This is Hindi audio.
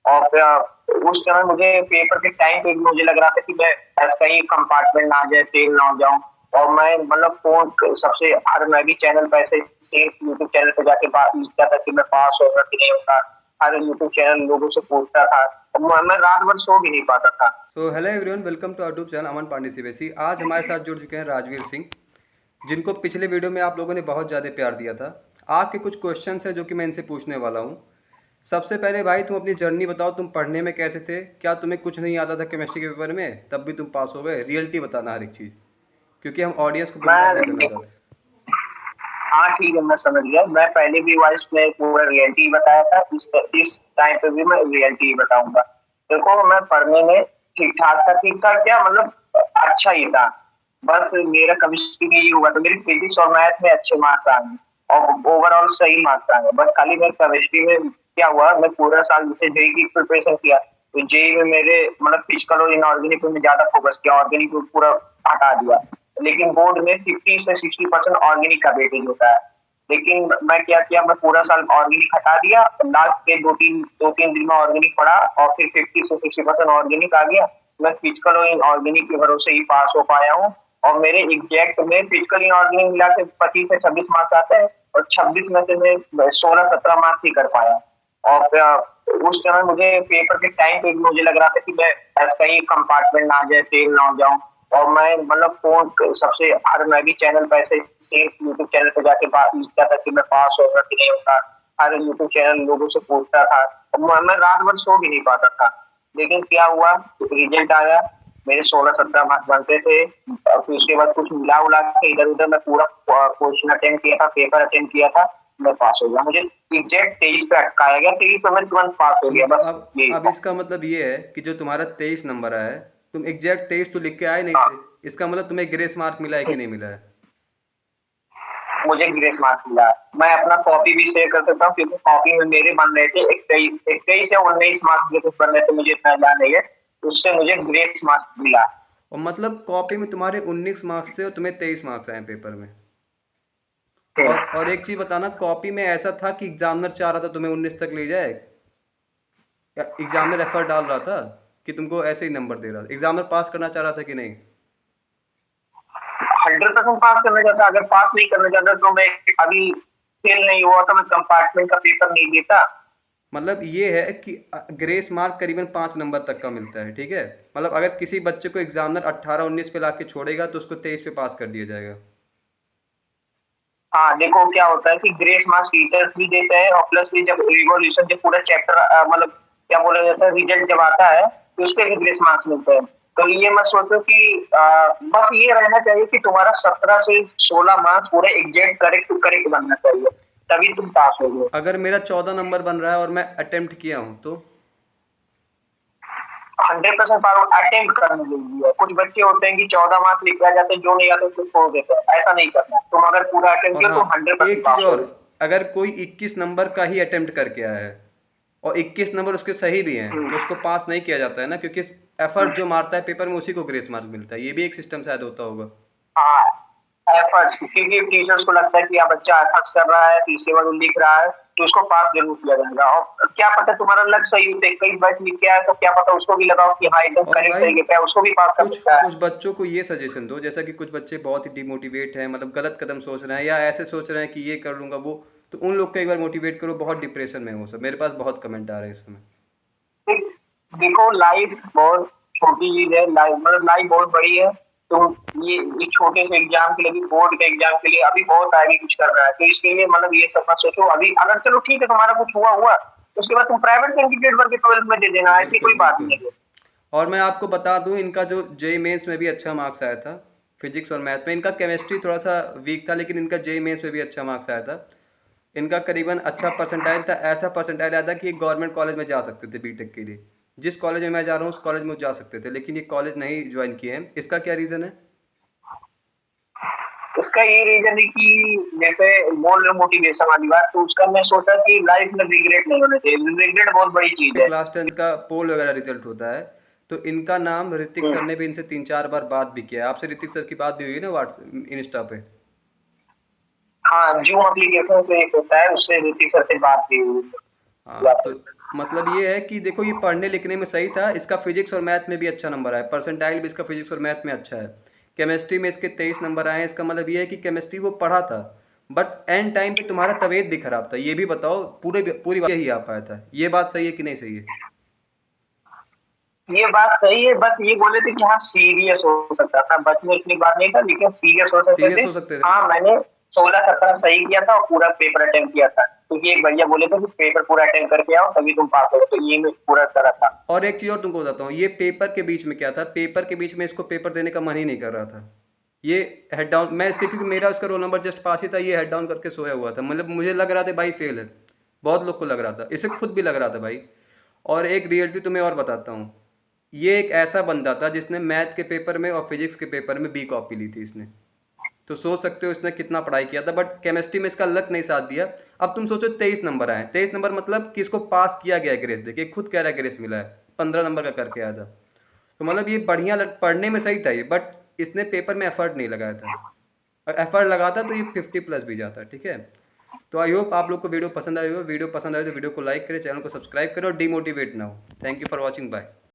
और उस समय मुझे पेपर के टाइम पे भी मुझे लग रहा था कि मैं कहीं कंपार्टमेंट ना आ जाए, फेल ना हो जाऊं। और मैं मतलब फोन सबसे हर मैं भी चैनल पे ऐसे सेफ यूट्यूब चैनल पे जाके बात लिखता था कि मैं पास होगा कि नहीं होगा। हर यूट्यूब चैनल लोगों से पूछता था। और मैं रात भर सो भी नहीं पाता था। तो hello everyone, welcome to our YouTube channel Aman Pandey CBSE. आज हमारे साथ जुड़ चुके हैं राजवीर सिंह, जिनको पिछले वीडियो में आप लोगों ने बहुत ज़्यादा प्यार दिया था। आपके कुछ क्वेश्चंस हैं जो कि मैं इनसे पूछने वाला हूँ। सबसे पहले भाई, तुम अपनी जर्नी बताओ, तुम पढ़ने में कैसे थे? क्या तुम्हें कुछ नहीं आता था केमिस्ट्री के पेपर में, तब भी तुम पास हो गए? रियलिटी बताना हर एक चीज़, क्योंकि हम ऑडियंस को गुमराह नहीं करना मैं चाहते। हाँ ठीक है, मैं समझ गया। मैं पहले भी वॉइस में पूरा रियलिटी बताया था, इस टाइम पे भी मैं रियलिटी बताऊंगा। देखो, मैं पढ़ने में ठीक ठाक था। ठीक ठाक क्या मतलब, अच्छा ही था। बस मेरा केमिस्ट्री में ये हुआ तो मेरी फिजिक्स और मैथ में अच्छे मार्क्स आ गए और ओवरऑल सही मार्क्स आ गए। बस खाली मेरे केमिस्ट्री में क्या हुआ, मैं पूरा साल जैसे जेई की प्रिपरेशन किया तो जेई में मेरे मतलब फिजिकल और इनऑर्गेनिक में ज्यादा फोकस किया, ऑर्गेनिक को पूरा हटा दिया। लेकिन बोर्ड में 50 से 60% ऑर्गेनिक का वेटेज होता है। लेकिन मैं क्या किया, मैं पूरा साल ऑर्गेनिक हटा दिया। लास्ट के दो तीन दिन में ऑर्गेनिक पढ़ा और फिर 50 से 60% ऑर्गेनिक आ गया। मैं फिजिकल और इनऑर्गेनिक के भरोसे ही पास हो पाया हूँ। और मेरे एग्जैक्ट में फिजिकल इनऑर्गेनिक मिला के 25 से 26 मार्क्स आते हैं और 26 में से मैं 16-17 मार्क्स ही कर पाया। और उस समय मुझे पेपर के टाइम पे भी मुझे लग रहा था कि मैं कहीं कंपार्टमेंट ना आ जाए, फेल ना हो जाऊं। और मैं मतलब फोन सबसे हर मैं भी चैनल पे ऐसे सेफ यूट्यूब चैनल पे जाके बात लिखता था कि मैं पास होगा कि नहीं होगा। हर यूट्यूब चैनल लोगों से पूछता था। और मैं रात भर सो भी नहीं पाता था। लेकिन क्या हुआ, रिजल्ट आया। मेरे 16-17 मार्क्स बनते थे और फिर उसके बाद कुछ मिला उला के इधर उधर मैं पूरा क्वेश्चन अटेम्प्ट किया था, पेपर अटेम्प्ट किया था। मैं पास हो गया। मुझे एग्जैक्ट 23 पे अटकाया गया, 23 पे मैं तुरंत पास हो तो गया। बस यही अब था। इसका मतलब ये है कि जो तुम्हारा 23 नंबर आया है, तुम एग्जैक्ट 23 तो लिख के आए नहीं थे। हाँ, इसका मतलब तुम्हें ग्रेस मार्क मिला है कि नहीं मिला है? मुझे ग्रेस मार्क्स मिला। मैं अपना कॉपी भी शेयर कर सकता हूँ क्योंकि कॉपी में मेरे बन रहे थे 21 या 19 मार्क्स जो कुछ बन रहे थे, मुझे इतना ध्यान नहीं है। उससे मुझे ग्रेस मार्क्स मिला। और मतलब कॉपी में तुम्हारे 19 मार्क्स थे और तुम्हें 23 मार्क्स आए पेपर में। और एक चीज़ बताना, कॉपी में ऐसा था कि एग्जामिनर चाह रहा था तुम्हें 19 तक ले जाए, या एग्जामिनर एफर्ट डाल रहा था कि तुमको ऐसे ही नंबर दे रहा था? एग्जामिनर पास करना चाह रहा था कि नहीं? 100% पास करना चाहता। अगर पास नहीं करना चाहता तो मैं अभी फेल नहीं हुआ तो मैं कंपार्टमेंट का पेपर नहीं देता। मतलब ये है कि ग्रेस मार्क करीबन 5 नंबर तक का मिलता है, ठीक है? मतलब अगर किसी बच्चे को एग्जामिनर 18-19 पे ला के छोड़ेगा तो उसको 23 पे पास कर दिया जाएगा। हाँ देखो, क्या होता है कि ग्रेस मार्क्स टीचर्स भी देते हैं और प्लस भी जब रिवॉल्यूशन जब पूरा चैप्टर मतलब क्या बोला जाता है, रिजल्ट जब आता है तो उस पर भी ग्रेस मार्क्स मिलते हैं। तो ये मत सोचो कि बस ये रहना चाहिए कि तुम्हारा 17 से 16 मार्क्स पूरे एग्जैक्ट करेक्ट टू करेक्ट बनना चाहिए, तभी तुम पास हो गए। अगर मेरा 14 नंबर बन रहा है और मैं अटेम्प्ट किया हूँ तो? 100% पास अटेम्प्ट करने जरूरी है। कुछ बच्चे होते हैं कि 14 मार्क्स लिख आ जाते हैं, जो नहीं आते उसको छोड़ देते हैं। ऐसा नहीं करना। तुम अगर पूरा अटेम्प्ट और किया हाँ, तो 100% एक चीज़ पास हो और, गए। अगर कोई 21 नंबर का ही अटेम्प्ट करके आया है और 21 नंबर उसके सही भी हैं हम्म, तो उसको पास नहीं किया जाता है ना, क्योंकि एफर्ट जो मारता है पेपर में उसी को ग्रेस मार्क मिलता है। ये भी एक सिस्टम शायद होता होगा। हाँ, एफर्ट्स, क्योंकि टीचर्स को लगता है कि यार बच्चा एफर्ट्स कर रहा है, तीसरे बार वो लिख रहा है तो उसको पास जरूर किया जाएगा। और क्या पता तुम्हारा लक सही होते, कई बार लिख के आया तो क्या पता उसको भी लगाओ कि हाँ एकदम और करेक्ट भाई, सही लिखा है, उसको भी पास कर कुछ सकता है। कुछ बच्चों को ये सजेशन दो, जैसा कि कुछ बच्चे बहुत ही डिमोटिवेट हैं, मतलब गलत कदम सोच रहे हैं या ऐसे सोच रहे हैं कि ये कर लूंगा वो, तो उन लोग को एक बार मोटिवेट करो। बहुत डिप्रेशन में है वो सब, मेरे पास बहुत कमेंट आ रहे हैं इस समय। देखो, लाइफ बहुत छोटी चीज है। लाइफ मतलब लाइफ बहुत बड़ी है। तो ये छोटे से एग्जाम के लिए भी, बोर्ड के एग्जाम के लिए अभी बहुत आगे कुछ कर रहा है, तो इसके लिए मतलब ये सब मत सोचो अभी। अगर चलो ठीक है, तुम्हारा कुछ हुआ हुआ उसके बाद तुम प्राइवेट कैंडिडेट भर के 12th में दे देना, ऐसी बिल्कुल कोई बात बिल्कुल। नहीं है। और मैं आपको बता दूं, इनका जो जेई मेंस में भी अच्छा मार्क्स आया था। फिजिक्स और मैथ में इनका केमिस्ट्री थोड़ा सा वीक था, लेकिन इनका जेई मेंस में भी अच्छा मार्क्स आया था। इनका करीबन अच्छा परसेंटाइल था, ऐसा परसेंटाइल आया था कि गवर्नमेंट कॉलेज में जा सकते थे बीटेक के लिए। जिस कॉलेज में मैं जा रहा हूँ उस कॉलेज में वो जा सकते थे, लेकिन ये कॉलेज नहीं ज्वाइन किए हैं। इसका क्या रीज़न है? उसका ये रीजन है कि जैसे बोल रहे मोटिवेशन वाली बात, तो उसका मैं सोचा कि लाइफ में रिग्रेट नहीं होना चाहिए। रिग्रेट बहुत बड़ी चीज है। क्लास 10 का पोल वगैरह रिजल्ट होता है, तो इनका नाम ऋतिक सर हम्म। ने भी इनसे 3-4 बार बात भी किया है। आपसे ऋतिक सर की बात भी हुई है ना व्हाट्स इंस्टा पे? हाँ, जूम एप्लीकेशन से एक होता है, उससे ऋतिक सर से बात की हुई हाँ, तो है। मतलब ये है कि देखो ये पढ़ने लिखने में सही था, इसका फिजिक्स और मैथ में भी अच्छा नंबर आया, परसेंटाइल भी इसका फिजिक्स और मैथ में अच्छा है। केमिस्ट्री में इसके 23 नंबर आए हैं, इसका मतलब ये है कि केमिस्ट्री वो पढ़ा था, बट एंड टाइम पे तुम्हारा तबीयत भी खराब था। ये भी बताओ, पूरी बात यही आ पाया था, ये बात सही है कि नहीं सही है? ये बात सही है, बस ये बोले थे कि हाँ सीरियस हो सकता था, बच में इतनी बात नहीं था, लेकिन सीरियस हो सकते सीरियस थे। हो सकते थे ना। हाँ मैंने 16-17 सही किया था और पूरा पेपर अटेम्प्ट किया था, क्योंकि एक भैया बोले थे कि पेपर पूरा अटेम्प्ट करके आओ तभी तुम पास हो, तो ये मैं पूरा करा था। और एक चीज़ और तुमको बताता हूँ, ये पेपर के बीच में क्या था, पेपर के बीच में इसको पेपर देने का मन ही नहीं कर रहा था। ये हेड डाउन, मैं इसके, क्योंकि मेरा उसका रोल नंबर जस्ट पास ही था, ये हेड डाउन करके सोया हुआ था, मतलब मुझे लग रहा था भाई फेल है। बहुत लोग को लग रहा था, इसे खुद भी लग रहा था भाई। और एक रियलिटी तुम्हें और बताता हूँ, ये एक ऐसा बंदा था जिसने मैथ के पेपर में और फिजिक्स के पेपर में बी कॉपी ली थी इसने। तो सोच सकते हो इसने कितना पढ़ाई किया था, बट केमिस्ट्री में इसका लक नहीं साथ दिया। अब तुम सोचो 23 नंबर आए, 23 नंबर मतलब कि इसको पास किया गया है ग्रेस देखिए, खुद कह रहा है ग्रेस मिला है, 15 नंबर का करके आया था। तो मतलब ये बढ़िया पढ़ने में सही था ये, बट इसने पेपर में एफर्ट नहीं लगाया था। और एफर्ट लगाता तो ये 50 प्लस भी जाता, ठीक है। तो आई होप आप लोग को वीडियो पसंद आई हो, वीडियो पसंद आए तो वीडियो को लाइक करें, चैनल को सब्सक्राइब करें और डीमोटिवेट ना हो। Thank you for watching, bye.